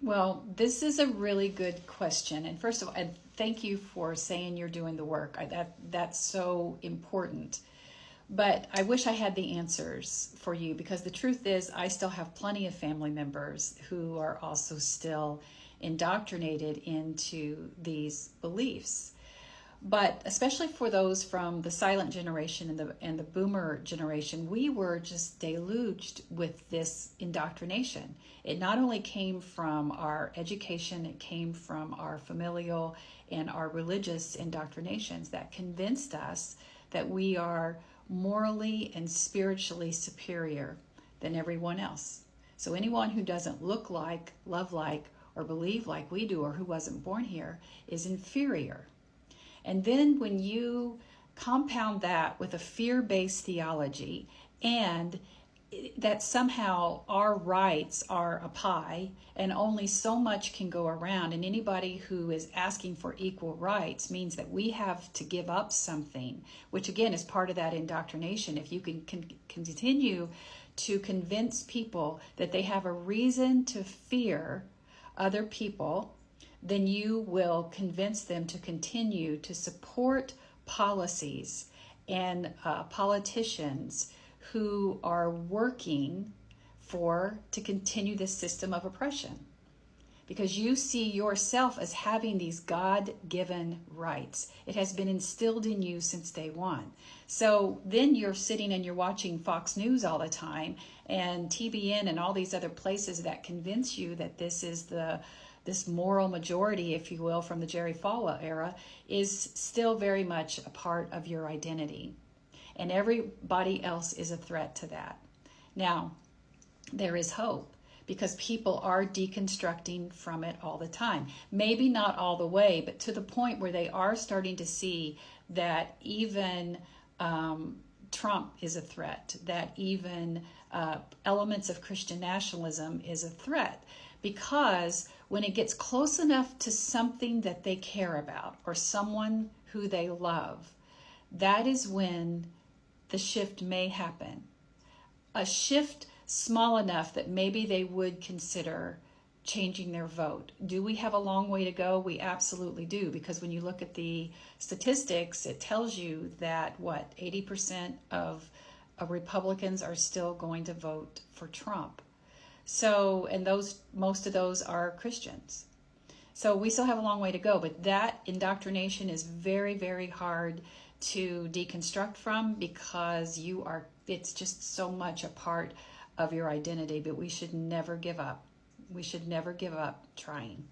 Well, this is a really good question. And first of all, and thank you for saying you're doing the work. That's so important. But I wish I had the answers for you, because the truth is I still have plenty of family members who are also still indoctrinated into these beliefs. But especially for those from the silent generation and the boomer generation, we were just deluged with this indoctrination. It not only came from our education, it came from our familial and our religious indoctrinations that convinced us that we are morally and spiritually superior than everyone else. So anyone who doesn't look like, love like, or believe like we do, or who wasn't born here, is inferior. And then when you compound that with a fear-based theology, and that somehow our rights are a pie and only so much can go around, and anybody who is asking for equal rights means that we have to give up something, which again is part of that indoctrination. If you can continue to convince people that they have a reason to fear other people, then you will convince them to continue to support policies and politicians who are working to continue this system of oppression. Because you see yourself as having these God-given rights. It has been instilled in you since day one. So then you're sitting and you're watching Fox News all the time and TBN and all these other places that convince you that this moral majority, if you will, from the Jerry Falwell era, is still very much a part of your identity. And everybody else is a threat to that. Now, there is hope, because people are deconstructing from it all the time. Maybe not all the way, but to the point where they are starting to see that even Trump is a threat, that even elements of Christian nationalism is a threat. Because when it gets close enough to something that they care about or someone who they love, that is when the shift may happen. A shift small enough that maybe they would consider changing their vote. Do we have a long way to go? We absolutely do, because when you look at the statistics, it tells you that 80% of Republicans are still going to vote for Trump. So, and most of those are Christians. So we still have a long way to go, but that indoctrination is very, very hard to deconstruct from, because it's just so much a part of your identity. But we should never give up. We should never give up trying.